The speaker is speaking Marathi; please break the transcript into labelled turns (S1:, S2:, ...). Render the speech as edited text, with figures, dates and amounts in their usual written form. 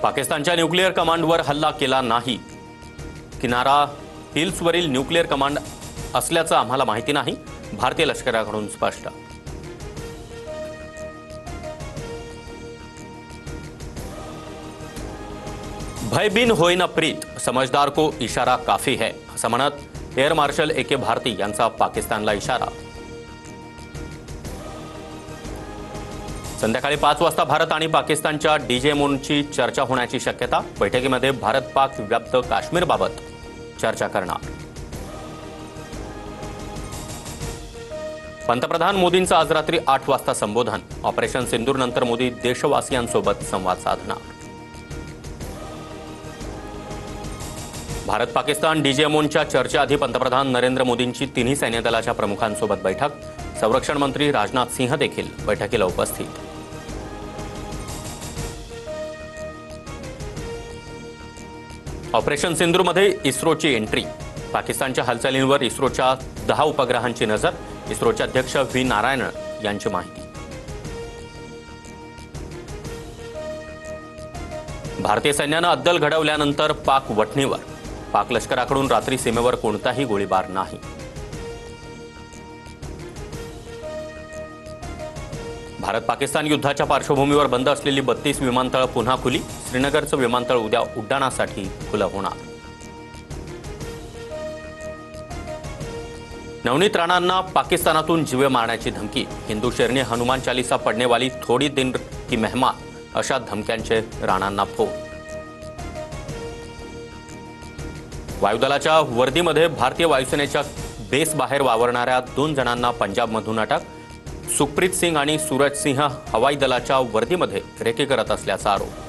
S1: पाकिस्तानच्या न्यूक्लिअर कमांडवर हल्ला केला नाही. किनारा हिल्सवरील न्यूक्लिअर कमांड असल्याचं आम्हाला माहिती नाही. भारतीय लष्कराकडून स्पष्ट. भयबीन होईना प्रीत, समझदार को इशारा काफी है, असं म्हणत एअर मार्शल AK भारती यांचा पाकिस्तानला इशारा. संध्याकाळी 5 वाजता भारत आणि पाकिस्तानच्या DJMOंची चर्चा होण्याची शक्यता. बैठकीमध्ये भारत-पाक व्याप्त काश्मीरबाबत चर्चा करणार. पंतप्रधान मोदींचं आज रात्री 8 वाजता संबोधन. ऑपरेशन सिंदूर नंतर मोदी देशवासियांसोबत संवाद साधणार. भारत पाकिस्तान DJMOंच्या चर्चेआधी पंतप्रधान नरेंद्र मोदींची तिन्ही सैन्य दलाच्या प्रमुखांसोबत बैठक. संरक्षण मंत्री राजनाथ सिंह देखील बैठकीला उपस्थित. ऑपरेशन सिंदूरमध्ये इस्रोची एंट्री. पाकिस्तानच्या हालचालींवर इस्रोच्या 10 उपग्रहांची नजर. इस्रोचे अध्यक्ष V नारायणन यांची माहिती. भारतीय सैन्यानं अद्दल घडवल्यानंतर पाक वठणीवर. पाक लष्कराकडून रात्री सीमेवर कोणताही गोळीबार नाही. भारत पाकिस्तान युद्धाच्या पार्श्वभूमीवर बंद असलेली 32 विमानतळ पुन्हा खुली. श्रीनगरचं विमानतळ उद्या उड्डाणासाठी खुलं होणार. नवनीत राणांना पाकिस्तानातून जीवे मारण्याची धमकी. हिंदू शेरनी हनुमान चालीसा पडने वाली थोडी दिन की मेहमान, अशा धमक्यांचे राणांना फोन. वायुदलाच्या वर्दीमध्ये भारतीय वायुसेनेच्या बेस बाहेर वावरणाऱ्या 2 जणांना पंजाबमधून अटक. सुखप्रीत सिंग आणि सूरज सिंह हवाई दलाच्या वर्दीमध्ये रेकी करत असल्याचा आरोप.